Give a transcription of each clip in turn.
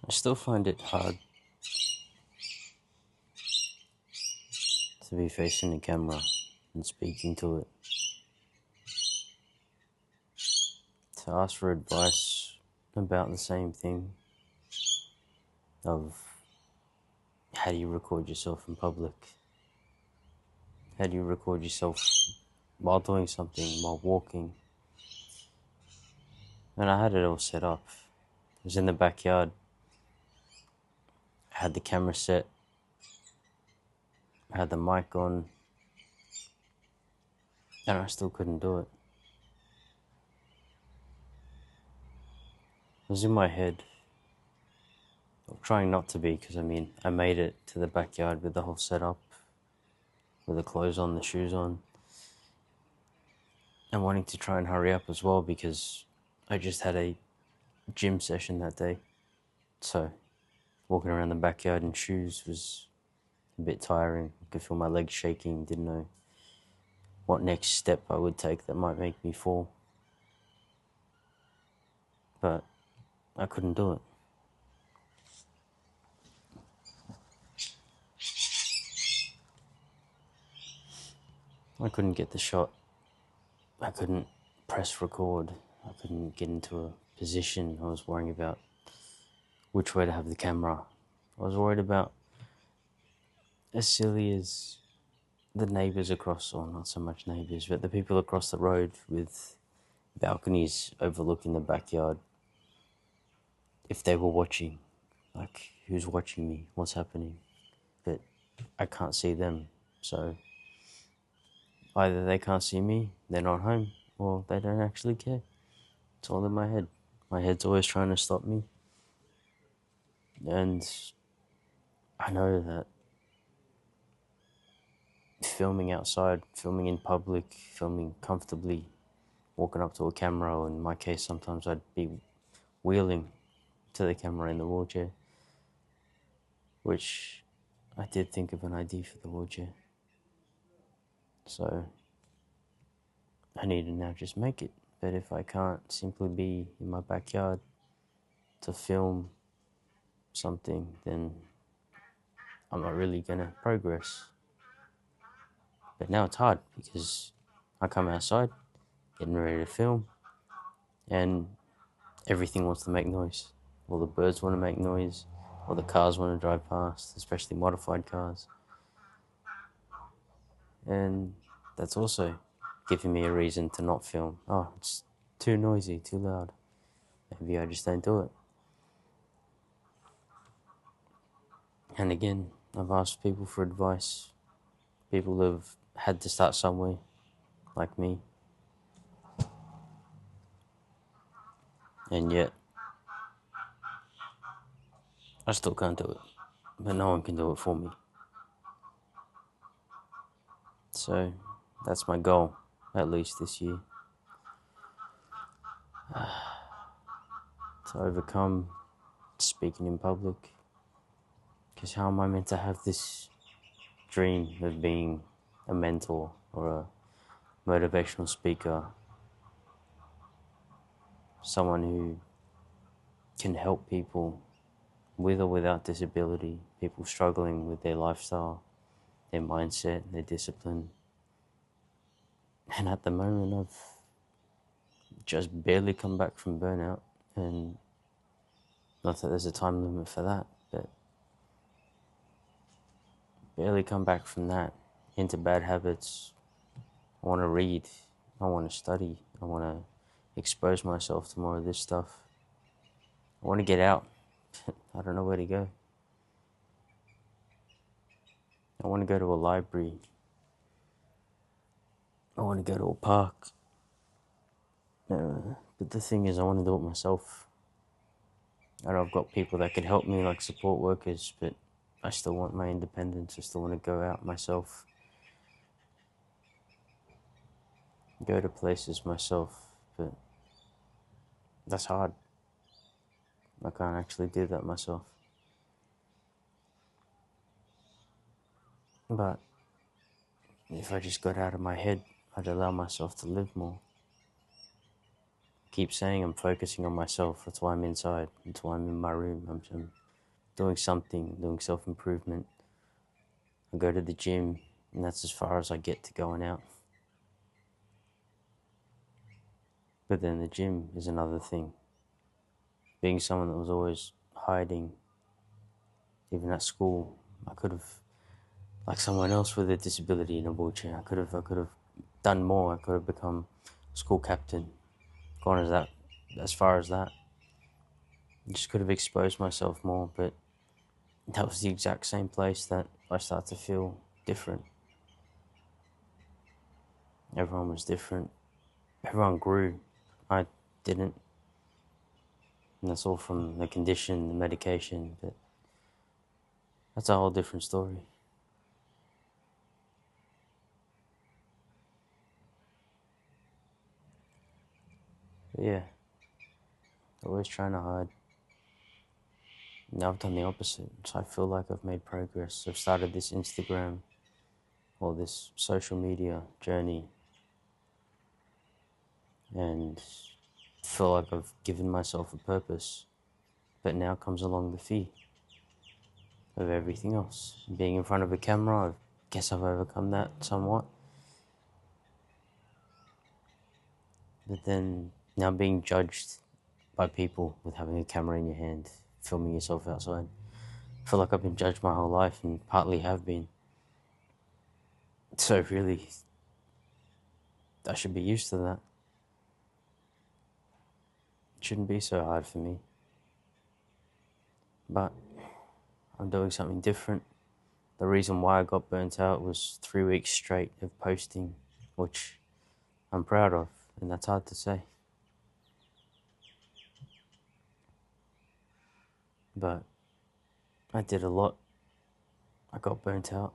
I still find it hard to be facing the camera and speaking to it. To ask for advice about the same thing of how do you record yourself in public? How do you record yourself while doing something, while walking? And I had it all set up. It was in the backyard. I had the camera set. I had the mic on. And I still couldn't do it. It was in my head. I'm trying not to be, because I made it to the backyard with the whole setup, with the clothes on, the shoes on. And wanting to try and hurry up as well, because I just had a gym session that day. So walking around the backyard in shoes was a bit tiring. I could feel my legs shaking, didn't know what next step I would take that might make me fall. But I couldn't do it. I couldn't get the shot. I couldn't press record. I couldn't get into a position. I was worrying about which way to have the camera. I was worried about as silly as the neighbours across, or not so much neighbours, but the people across the road with balconies overlooking the backyard. If they were watching, like, who's watching me? What's happening? But I can't see them, so either they can't see me, they're not home, or they don't actually care. It's all in my head. My head's always trying to stop me. And I know that filming outside, filming in public, filming comfortably, walking up to a camera, or in my case, sometimes I'd be wheeling to the camera in the wheelchair, which I did think of an idea for the wheelchair. So I need to now just make it. But if I can't simply be in my backyard to film something, then I'm not really gonna progress. But now it's hard because I come outside, getting ready to film, and everything wants to make noise. All the birds want to make noise, all the cars want to drive past, especially modified cars. And that's also giving me a reason to not film. Oh, it's too noisy, too loud. Maybe I just don't do it. And again, I've asked people for advice. People have had to start somewhere, like me. And yet, I still can't do it. But no one can do it for me. So, that's my goal, at least this year. To overcome speaking in public. Because how am I meant to have this dream of being a mentor or a motivational speaker? Someone who can help people with or without disability, people struggling with their lifestyle, their mindset, their discipline. And at the moment, I've just barely come back from burnout, and not that there's a time limit for that, but barely come back from that into bad habits. I want to read, I want to study, I want to expose myself to more of this stuff. I want to get out. I don't know where to go. I want to go to a library. I want to go to a park. But the thing is, I want to do it myself. I know I've got people that can help me, like support workers, but I still want my independence. I still want to go out myself, go to places myself, but that's hard. I can't actually do that myself. But if I just got out of my head, I'd allow myself to live more. keep saying I'm focusing on myself. That's why I'm inside. That's why I'm in my room. I'm doing something, doing self-improvement. I go to the gym, and that's as far as I get to going out. But then the gym is another thing. Being someone that was always hiding, even at school, I could have, like someone else with a disability in a wheelchair, I could have done more. I could have become school captain, gone as far as that. I just could have exposed myself more, but that was the exact same place that I started to feel different. Everyone was different. Everyone grew. I didn't. And that's all from the condition, the medication, but that's a whole different story. But yeah, always trying to hide. Now I've done the opposite. So I feel like I've made progress. I've started this Instagram or this social media journey and feel like I've given myself a purpose. But now comes along the fear of everything else. Being in front of a camera, I guess I've overcome that somewhat. But then now being judged by people with having a camera in your hand, filming yourself outside. I feel like I've been judged my whole life and partly have been. So really, I should be used to that. It shouldn't be so hard for me. But I'm doing something different. The reason why I got burnt out was 3 weeks straight of posting, which I'm proud of, and that's hard to say. But I did a lot. I got burnt out.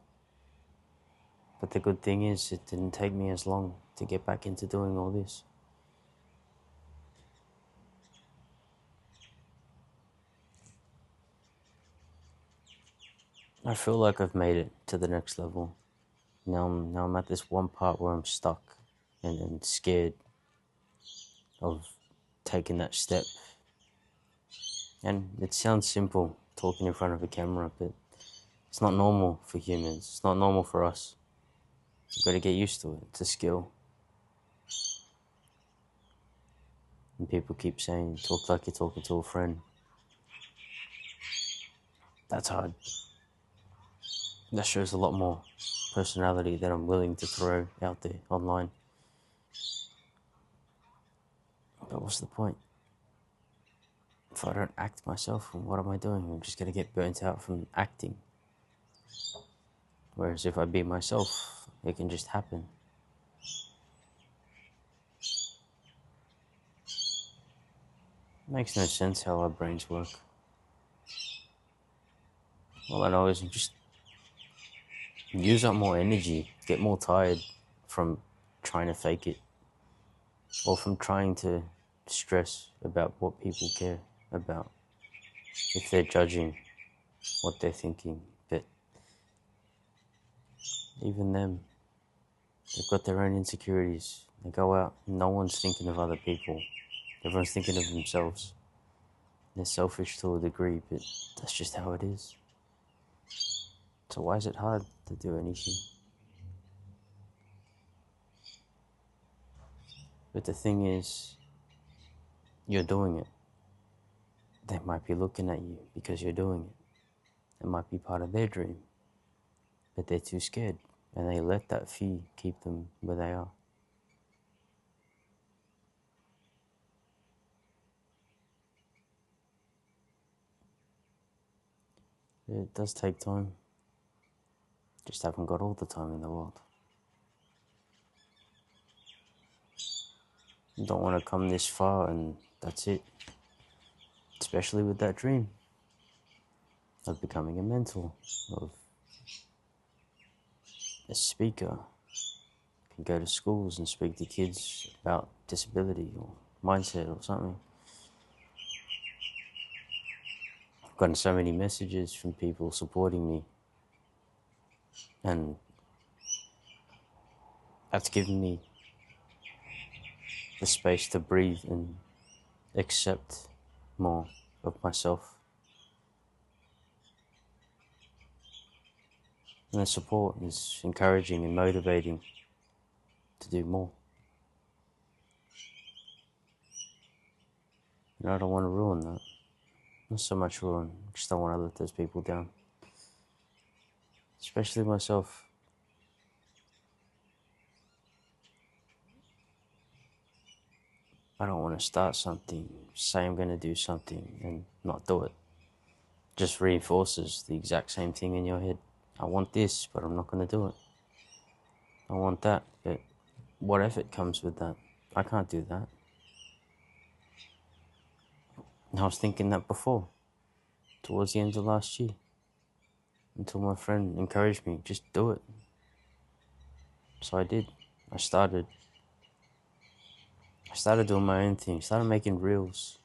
But the good thing is, it didn't take me as long to get back into doing all this. I feel like I've made it to the next level. Now I'm at this one part where I'm stuck and scared of taking that step. And it sounds simple talking in front of a camera, but it's not normal for humans. It's not normal for us. You've got to get used to it. It's a skill. And people keep saying, talk like you're talking to a friend. That's hard. That shows a lot more personality that I'm willing to throw out there online. But what's the point? If I don't act myself, what am I doing? I'm just going to get burnt out from acting. Whereas if I be myself, it can just happen. It makes no sense how our brains work. All I know is just use up more energy, get more tired from trying to fake it, or from trying to stress about what people care about, if they're judging what they're thinking. But even them, they've got their own insecurities. They go out, no one's thinking of other people. Everyone's thinking of themselves. They're selfish to a degree, but that's just how it is. So why is it hard to do anything? But the thing is, you're doing it. They might be looking at you because you're doing it. It might be part of their dream, but they're too scared, and they let that fear keep them where they are. It does take time. Just haven't got all the time in the world. You don't want to come this far and that's it. Especially with that dream of becoming a mentor, of a speaker. You can go to schools and speak to kids about disability or mindset or something. I've gotten so many messages from people supporting me, and that's given me the space to breathe and accept more of myself. And the support is encouraging and motivating to do more. And I don't want to ruin that. Not so much ruin, just don't want to let those people down. Especially myself. I don't want to start something, say I'm going to do something and not do it. Just reinforces the exact same thing in your head. I want this, but I'm not going to do it. I want that, but what effort comes with that? I can't do that. And I was thinking that before, towards the end of last year, until my friend encouraged me, just do it. So I did. I started doing my own thing, started making reels.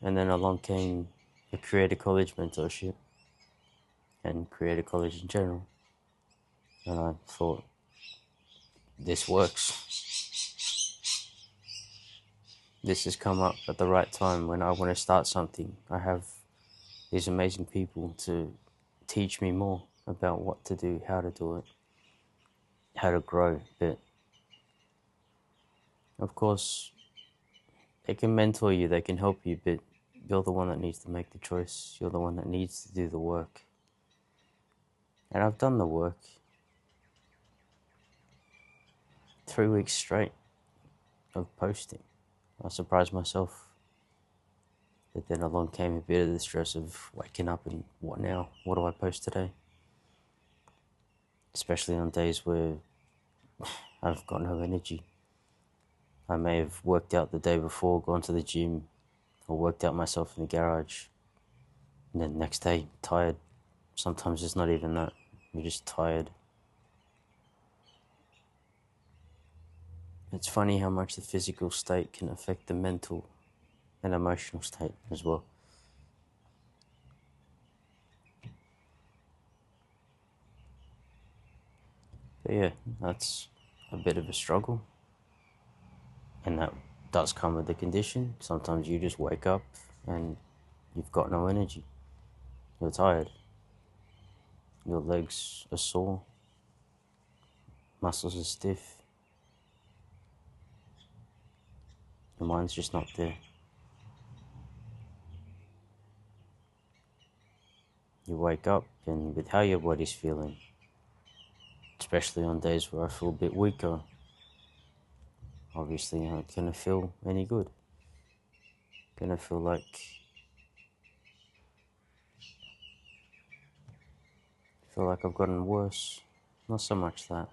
And then along came a creator college mentorship and creator college in general. And I thought, this works. This has come up at the right time when I want to start something. I have these amazing people to teach me more about what to do, how to do it, how to grow. But of course, they can mentor you, they can help you, but you're the one that needs to make the choice. You're the one that needs to do the work. And I've done the work. 3 weeks straight of posting. I surprised myself. But then along came a bit of the stress of waking up and what now? What do I post today? Especially on days where I've got no energy. I may have worked out the day before, gone to the gym, or worked out myself in the garage. And then next day, tired. Sometimes it's not even that. You're just tired. It's funny how much the physical state can affect the mental and emotional state as well. But yeah, that's a bit of a struggle. And that does come with the condition. Sometimes you just wake up and you've got no energy. You're tired. Your legs are sore. Muscles are stiff. Your mind's just not there. You wake up and with how your body's feeling, especially on days where I feel a bit weaker, obviously I'm not gonna feel any good. Gonna feel like I've gotten worse. Not so much that.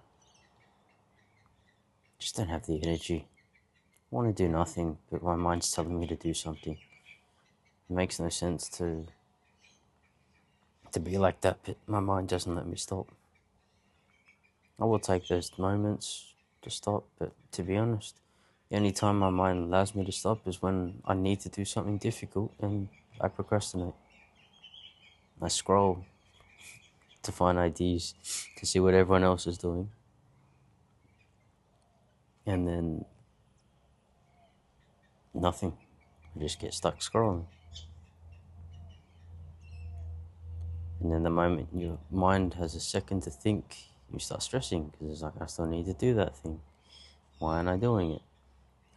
Just don't have the energy. I want to do nothing, but my mind's telling me to do something. It makes no sense to be like that, but my mind doesn't let me stop. I will take those moments to stop, but to be honest, the only time my mind allows me to stop is when I need to do something difficult and I procrastinate. I scroll to find ideas, to see what everyone else is doing. And then nothing. I just get stuck scrolling. And then the moment your mind has a second to think, you start stressing because it's like, I still need to do that thing. Why aren't I doing it?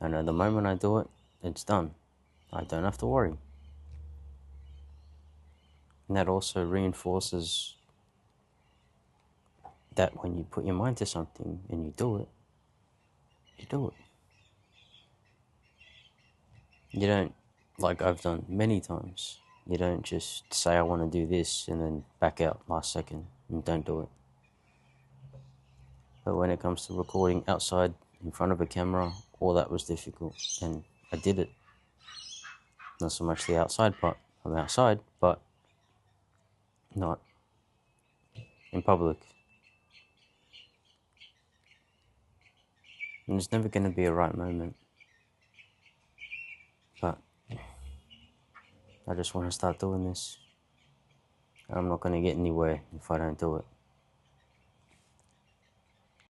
I know the moment I do it, it's done. I don't have to worry. And that also reinforces that when you put your mind to something and you do it, you do it. You don't, like I've done many times, you don't just say I want to do this and then back out last second and don't do it. But when it comes to recording outside in front of a camera, all that was difficult and I did it. Not so much the outside part. I'm outside, but not in public. And there's never going to be a right moment. But I just want to start doing this. I'm not going to get anywhere if I don't do it.